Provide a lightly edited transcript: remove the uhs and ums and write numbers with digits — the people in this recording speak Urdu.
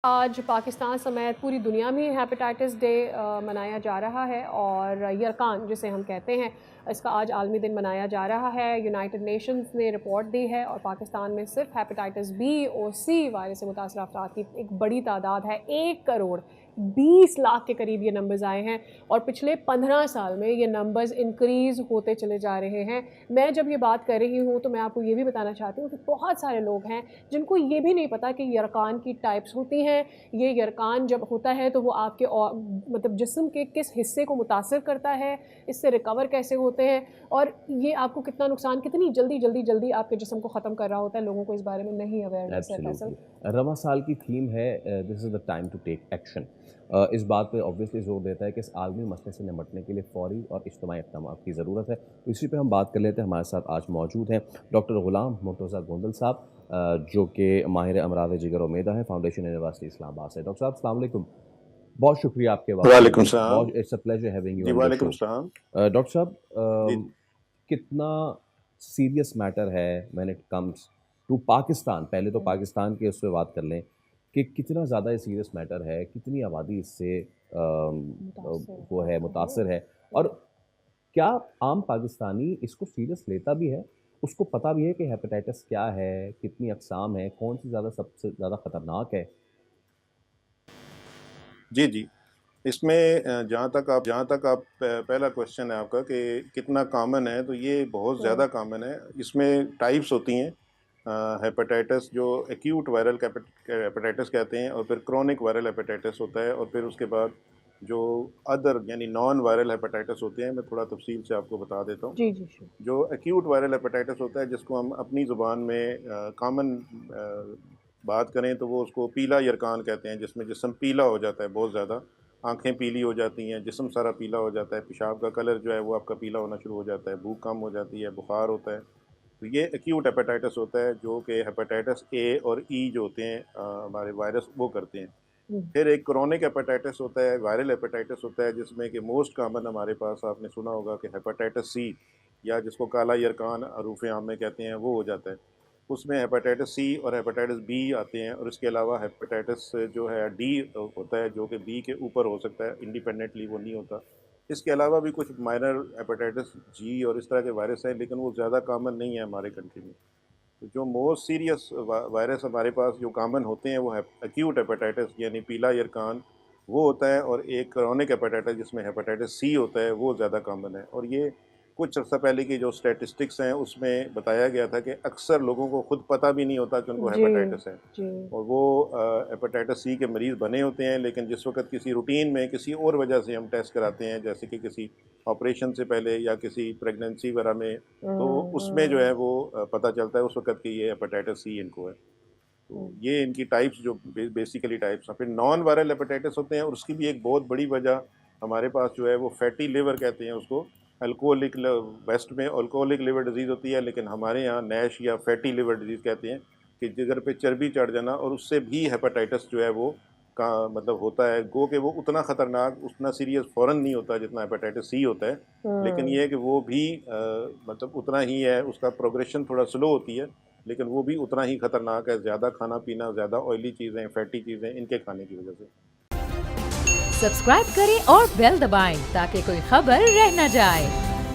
آج پاکستان سمیت پوری دنیا میں ہیپیٹائٹس ڈے منایا جا رہا ہے، اور یرقان جسے ہم کہتے ہیں اس کا آج عالمی دن منایا جا رہا ہے۔ یونائٹڈ نیشنز نے رپورٹ دی ہے، اور پاکستان میں صرف ہیپیٹائٹس بی اور سی وائرس سے متاثرہ افراد کی ایک بڑی تعداد ہے۔ 1,20,00,000 کے قریب یہ نمبرز آئے ہیں، اور پچھلے 15 سال میں یہ نمبرز انکریز ہوتے چلے جا رہے ہیں۔ میں جب یہ بات کر رہی ہوں تو میں آپ کو یہ بھی بتانا چاہتی ہوں کہ بہت سارے لوگ ہیں جن کو یہ بھی نہیں پتا کہ یرقان کی ٹائپس ہوتی ہیں۔ یہ یرقان جب ہوتا ہے تو وہ آپ کے مطلب جسم کے کس حصے کو متاثر کرتا ہے، اس سے ریکور کیسے ہوتے ہیں، اور یہ آپ کو کتنا نقصان کتنی جلدی آپ کے جسم کو ختم کر رہا ہوتا ہے۔ لوگوں کو اس بارے میں نہیں اویئرنیس ہے۔ فیصل، رواں سال کی تھیم ہے this is the time to take action. اس بات پہ آبویسلی زور دیتا ہے کہ اس عالمی مسئلے سے نمٹنے کے لیے فوری اور اجتماعی اقدامات کی ضرورت ہے۔ اسی پہ ہم بات کر لیتے ہیں۔ ہمارے ساتھ آج موجود ہیں ڈاکٹر غلام مرتضی گوندل صاحب، جو کہ ماہر امراض جگر و معدہ ہیں، فاؤنڈیشن یونیورسٹی اسلام آباد سے۔ ڈاکٹر صاحب السلام علیکم، بہت شکریہ آپ کے وقت کے وعلیکم لیے، السلام بہت it's a pleasure having you جی آن دا وعلیکم شو۔ السلام ڈاکٹر صاحب، جی کتنا سیریس میٹر ہے when it comes to Pakistan, پہلے تو پاکستان کے اس پہ بات کر لیں کہ کتنا زیادہ یہ سیریس میٹر ہے، کتنی آبادی اس سے وہ ہے متاثر ہے، اور کیا عام پاکستانی اس کو سیریس لیتا بھی ہے، اس کو پتہ بھی ہے کہ ہیپیٹائٹس کیا ہے، کتنی اقسام ہے، کون سی سب سے زیادہ خطرناک ہے؟ جی اس میں جہاں تک آپ پہلا کوشچن ہے آپ کا کہ کتنا کامن ہے، تو یہ بہت زیادہ کامن ہے۔ اس میں ٹائپس ہوتی ہیں، ہیپیٹائٹس جو ایکیوٹ وائرل ہیپیٹائٹس کہتے ہیں، اور پھر کرونک وائرل ہیپیٹائٹس ہوتا ہے، اور پھر اس کے بعد جو ادر یعنی نان وائرل ہیپیٹائٹس ہوتے ہیں۔ میں تھوڑا تفصیل سے آپ کو بتا دیتا ہوں۔ جی شکریہ۔ جو ایکیوٹ وائرل ہیپیٹائٹس ہوتا ہے، جس کو ہم اپنی زبان میں کامن بات کریں تو وہ اس کو پیلا یرقان کہتے ہیں، جس میں جسم پیلا ہو جاتا ہے، بہت زیادہ آنکھیں پیلی ہو جاتی ہیں، جسم سارا پیلا ہو جاتا ہے، پیشاب کا کلر جو ہے وہ آپ کا پیلا ہونا شروع ہو جاتا ہے، بھوک کم ہو جاتی ہے، بخار ہوتا ہے۔ تو یہ ایکیوٹ ہیپیٹائٹس ہوتا ہے، جو کہ ہیپیٹائٹس اے اور ای جو ہوتے ہیں ہمارے وائرس وہ کرتے ہیں۔ پھر ایک کرونک ہیپیٹائٹس ہوتا ہے، وائرل ہیپیٹائٹس ہوتا ہے، جس میں کہ موسٹ کامن ہمارے پاس آپ نے سنا ہوگا کہ ہیپیٹائٹس سی، یا جس کو کالا یرقان عروف عام میں کہتے ہیں، وہ ہو جاتا ہے۔ اس میں ہیپیٹائٹس سی اور ہیپیٹائٹس بی آتے ہیں، اور اس کے علاوہ ہیپیٹائٹس جو ہے ڈی ہوتا ہے، جو کہ بی کے اوپر ہو سکتا ہے، انڈیپینڈنٹلی وہ نہیں ہوتا۔ اس کے علاوہ بھی کچھ مائنر ہیپیٹائٹس جی اور اس طرح کے وائرس ہیں، لیکن وہ زیادہ کامن نہیں ہے ہمارے کنٹری میں۔ تو جو موسٹ سیریس وائرس ہمارے پاس جو کامن ہوتے ہیں وہ ایکیوٹ ہیپیٹائٹس یعنی پیلا یرقان وہ ہوتا ہے، اور ایک کرونک ہیپیٹائٹس جس میں ہیپیٹائٹس سی ہوتا ہے وہ زیادہ کامن ہے۔ اور یہ کچھ عرصہ پہلے کی جو اسٹیٹسٹکس ہیں اس میں بتایا گیا تھا کہ اکثر لوگوں کو خود پتہ بھی نہیں ہوتا کہ ان کو ہیپیٹائٹس ہے، جی اور وہ ہیپیٹائٹس سی کے مریض بنے ہوتے ہیں، لیکن جس وقت کسی روٹین میں کسی اور وجہ سے ہم ٹیسٹ کراتے ہیں، جیسے کہ کسی آپریشن سے پہلے یا کسی پریگننسی وغیرہ میں، تو اس میں جو ہے وہ پتہ چلتا ہے اس وقت کہ یہ ہیپیٹائٹس سی ان کو ہے۔ تو یہ ان کی ٹائپس جو بیسیکلی ٹائپس ہیں۔ پھر نان وائرل ہیپیٹائٹس ہوتے ہیں، اور اس کی بھی ایک بہت بڑی وجہ ہمارے پاس جو ہے وہ فیٹی لیور کہتے ہیں اس کو۔ الکوہلک ویسٹ میں الکوہلک لیور ڈیزیز ہوتی ہے، لیکن ہمارے یہاں نیش یا فیٹی لیور ڈیزیز کہتے ہیں، کہ جگر پہ چربی چڑھ جانا، اور اس سے بھی ہیپیٹائٹس جو ہے وہ کا مطلب ہوتا ہے، گو کہ وہ اتنا خطرناک اتنا سیریس فوراً نہیں ہوتا جتنا ہیپیٹائٹس سی ہوتا ہے، لیکن یہ ہے کہ وہ بھی مطلب اتنا ہی ہے، اس کا پروگریشن تھوڑا سلو ہوتی ہے، لیکن وہ بھی اتنا ہی خطرناک ہے، زیادہ کھانا پینا، زیادہ آئلی چیزیں، فیٹی چیزیں ان کے کھانے کی وجہ سے۔ سبسکرائب کریں اور بیل دبائیں تاکہ کوئی خبر رہ نہ جائے۔